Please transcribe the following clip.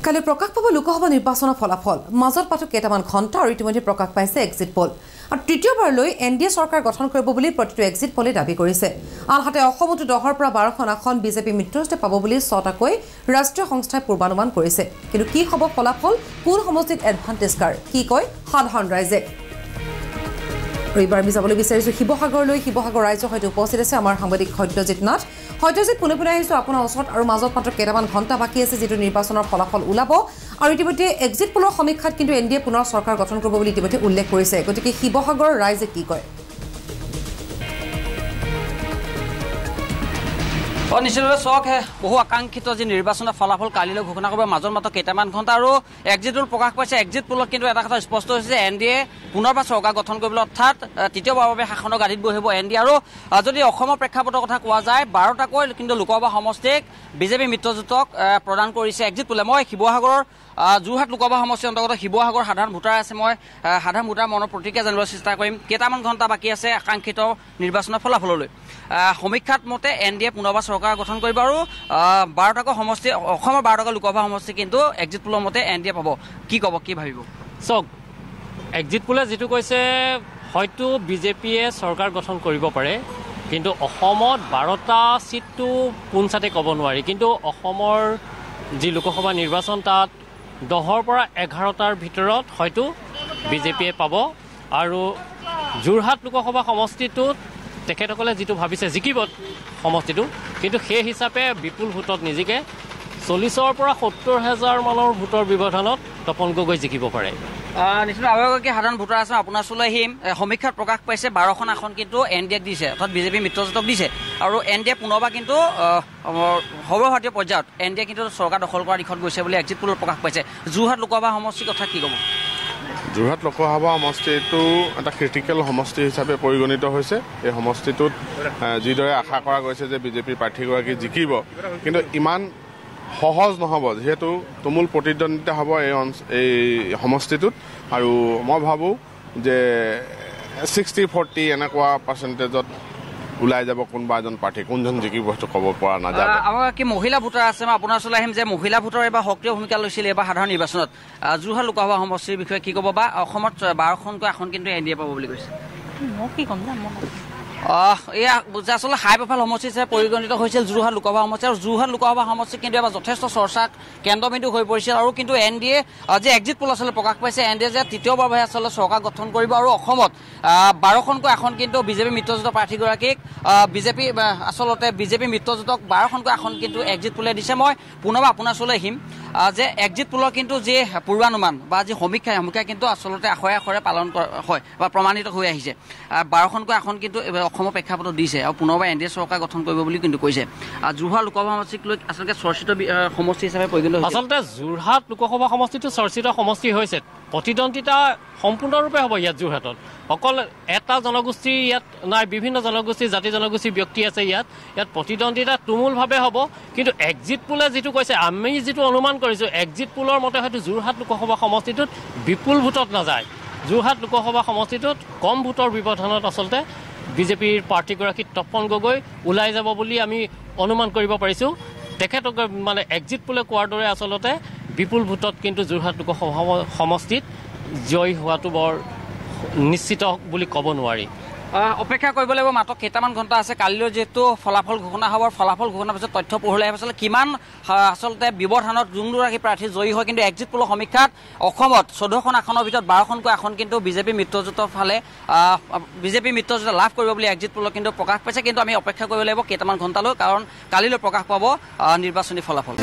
কালি প্ৰকাশ পাব লোকসভা নিৰ্বাচনৰ ফলাফল মাজত পাতো কেইটামান ঘণ্টা আৰু ইতিমধ্যে প্ৰকাশ পাইছে এক্সিট পল আৰু তৃতীয়বাৰলৈ এনডিএ চৰকাৰ গঠন কৰিব বুলি প্ৰতিটো এক্সিট পলে দাবী কৰিছে আনহাতে অসমতো 10ৰ পৰা 12খন আসন বিজেপি মিত্ৰজোঁটে পাব বুলি 6টাকৈ ৰাষ্ট্ৰীয় সংস্থাই পূৰ্বানুমান কৰিছে কিন্তু কি হ'ব ফলাফল কোন সমষ্টিত এডভান্টেজ কাৰ কি কয় সাধাৰণ ৰাইজে এইবাৰ আমি যাবলৈ বিচাৰিছো শিৱসাগৰলৈ শিৱসাগৰ ৰাইজৰ সৈতে উপস্থিত আছে আমাৰ সাংবাদিক সত্যজিৎ নাথ সত্যজিৎ পুনে আহিছো আপোনাৰ ওচৰত আৰু মাজত মাত্ৰ কেইটামান ঘণ্টা বাকী আছে যেটো নিৰ্বাচনৰ ফলাফল ওলাব আৰু ইতিমধ্যে এক্সিট পলৰ সমীক্ষাত কিন্তু এনডিএ পুনৰ চৰকাৰ গঠন কৰিব বুলি ইতিমধ্যে উল্লেখ কৰিছে গতিকে শিৱসাগৰ ৰাইজে কি কয় নিশ্চিতভাৱে চক বহু আকাংক্ষিত যে নিৰ্বাচনৰ ফলাফল কালিলৈ ঘোষণা কৰিব মাজত মাত্ৰ কেইটামান ঘণ্টা আৰু এক্সিট পোল প্ৰকাশ পাইছে এক্সিট পোলত কিন্তু এটা কথা স্পষ্ট হৈছে যে এনডিএ পুনৰবাৰ চৰকাৰ গঠন কৰিবলৈ অৰ্থাৎ তৃতীয়বাৰৰ বাবে শাসনৰ গাদীত বহিব এনডিএ আৰু যদি অসমৰ প্ৰেক্ষাপটৰ কথা কোৱা যায় 12টাকৈ কিন্তু লোকসভা সমষ্টিক বিজেপি মিত্ৰজোঁটক প্ৰদান কৰিছে এক্সিট পোলে মই শিৱসাগৰৰ যোৰহাট লোকসভা সমষ্টিৰ অন্তৰ্গত শিৱসাগৰ সাধাৰণ ভোটাৰ আছে মই সাধাৰণ ভোটাৰ মনৰ প্ৰতিক্ৰিয়া জানিবলৈ চেষ্টা কৰিম কেইটামান ঘণ্টা বাকী আছে আকাংক্ষিত নিৰ্বাচনৰ ফলাফললৈ সমীক্ষাত মতে এনডিএ পুনৰবাৰ চৰকাৰ গঠন কৰিব আৰু 12টাকৈ সমষ্টি অসমৰ 12টাকৈ লোকসভা সমষ্টি কিন্তু এক্সিট পোলৰ মতে এনডিএ পাব কি ক'ব কি ভাবিব চক এক্সিট পোলে যেটো কৈছে হয়তো বিজেপিয়ে চৰকাৰ গঠন কৰিব পাৰে কিন্তু অসমত 12টা সিটটো পোনছাতে ক'ব নোৱাৰি কিন্তু অসমৰ যি লোকসভা নিৰ্বাচন তাত 10ৰ পৰা 11টাৰ ভিতৰত হয়তো বিজেপিয়ে পাব আৰু যোৰহাট লোকসভা সমষ্টিটোত তেখেতসকলে যেটো ভাবিছে জিকিব সমষ্টিটো কিন্তু সেই হিচাপে বিপুল ভোটত নিজিকে 40ৰ পৰা 70,000 মানৰ ভোটৰ ব্যৱধানত তপন গগৈ জিকিব পাৰে নিশ্চিত আৰু এগৰাকী সাধাৰণ ভোটাৰ আছে আপোনাৰ ওচৰলৈ আহিম সমীক্ষাত প্ৰকাশ পাইছে 12খন আসন কিন্তু এনডিএক দিছে অৰ্থাৎ বিজেপি মিত্ৰজোঁটক দিছে আৰু এনডিএ পুনৰবাৰ কিন্তু সৰ্বভাৰতীয় পৰ্যায়ত এনডিএ কিন্তু চৰকাৰ দখল কৰাৰ দিশত গৈছে বুলি এক্সিট পোলত প্ৰকাশ পাইছে যোৰহাট লোকসভা সমষ্টিৰ কথা কি ক'ব যোৰহাট লোকসভা সমষ্টিটো এটা ক্ৰিটিকেল সমষ্টি হিচাপে পৰিগণিত হৈছে এই সমষ্টিটোত যিদৰে আশা কৰা গৈছে যে বিজেপিৰ প্ৰাৰ্থীগৰাকী জিকিব কিন্তু ইমান সহজ নহ'ব যেহেতু তুমুল প্ৰতিদ্বন্দ্বিতা হ'ব এই সমষ্টিটোত আৰু মই ভাবোঁ যে 60-40 এনেকুৱা পাৰ্চেণ্টেজত ওলাই যাব কোনোবা এজন প্ৰাৰ্থী কোনজন জিকিব সেইটো ক'ব পৰা নাযাব আমাৰ কি মহিলা ভোটাৰ আছে মই আপোনাৰ ওচৰলৈ আহিম যে মহিলা ভোটাৰ এবাৰ সক্ৰিয় ভূমিকা লৈছিল এবাৰ সাধাৰণ নিৰ্বাচনত যোৰহাট লোকসভা সমষ্টিৰ বিষয়ে কি ক'ব বা অসমত 12খনকৈ আসন কিন্তু এনডিএ পাব বুলি কৈছে এয়া আচলতে হাই প্ৰফাইল সমষ্টি হিচাপে পৰিগণিত হৈছিল যোৰহাট লোকসভা সমষ্টি আৰু যোৰহাট লোকসভা সমষ্টি কিন্তু এবাৰ যথেষ্ট চৰ্চাত কেন্দ্ৰবিন্দু হৈ পৰিছিল আৰু কিন্তু এনডিএ যে এক্সিট পোল আচলতে প্ৰকাশ পাইছে এনডিএ যে তৃতীয়বাৰভাৱে আচলতে চৰকাৰ গঠন কৰিব আৰু অসমত 12খনকৈ আসন কিন্তু বিজেপি মিত্ৰজোঁটৰ প্ৰাৰ্থীগৰাকীক বিজেপি মিত্ৰজোঁটক 12খনকৈ আসন কিন্তু এক্সিট পোলে দিছে মই পুনৰবাৰ আপোনাৰ ওচৰলৈ আহিম যে এক্সিট পোলৰ কিন্তু যি পূৰ্বানুমান বা যি সমীক্ষা কিন্তু আচলতে আখৰে আখৰে পালন কৰা হয় বা প্ৰমাণিত হৈ আহিছে 12খনকৈ আসন কিন্তু অসমৰ প্ৰেক্ষাপটত দিছে আৰু পুনৰবাৰ এনডিএ চৰকাৰ গঠন কৰিব বুলি কিন্তু কৈছে যোৰহাট লোকসভা সমষ্টিক লৈ আচলতে চৰ্চিত সমষ্টি হিচাপে পৰিগণিত হৈছে আচলতে যোৰহাট লোকসভা সমষ্টিটো চৰ্চিত সমষ্টি হৈছে প্ৰতিদ্বন্দ্বিতা সম্পূৰ্ণৰূপে হ'ব ইয়াত যোৰহাটত অকল এটা জনগোষ্ঠী ইয়াত নাই বিভিন্ন জনগোষ্ঠী জাতি জনগোষ্ঠী ব্যক্তি আছে ইয়াত প্ৰতিদ্বন্দ্বিতা তুমুলভাৱে হ'ব কিন্তু এক্সিট পোলে যেটো কৈছে আমি যেটো অনুমান কৰিছোঁ এক্সিট পোলৰ মতে হয়তো যোৰহাট লোকসভা সমষ্টিটোত বিপুল ভোটত নাযায় যোৰহাট লোকসভা সমষ্টিটোত কম ভোটৰ ব্যৱধানত আচলতে বিজেপিৰ প্ৰাৰ্থীগৰাকী তপন গগৈ ওলাই যাব বুলি আমি অনুমান কৰিব পাৰিছোঁ তেখেতক মানে এক্সিট পোলে কোৱাৰ দৰে আচলতে বিপুল ভোটত কিন্তু যোৰহাট লোকসভা সমষ্টিত জয় হোৱাটো বৰ নিশ্চিত বুলি ক'ব নোৱাৰি অপেক্ষা কৰিব লাগিব মাত্ৰ কেইটামান ঘণ্টা আছে কালিলৈ যিহেতু ফলাফল ঘোষণা হ'ব ফলাফল ঘোষণাৰ পিছত তথ্য পোহৰলৈ আহিব আচলতে কিমান আচলতে ব্যৱধানত যোনগৰাকী প্ৰাৰ্থী জয়ী হয় কিন্তু এক্সিট পোলৰ সমীক্ষাত অসমত 14খন আসনৰ ভিতৰত 12খনকৈ আসন কিন্তু বিজেপি মিত্ৰজোঁটৰ ফালে বিজেপি মিত্ৰজোঁটে লাভ কৰিব বুলি এক্সিট পোলত কিন্তু প্ৰকাশ পাইছে কিন্তু আমি অপেক্ষা কৰিব লাগিব কেইটামান ঘণ্টালৈ কাৰণ কালিলৈ প্ৰকাশ পাব নিৰ্বাচনী ফলাফল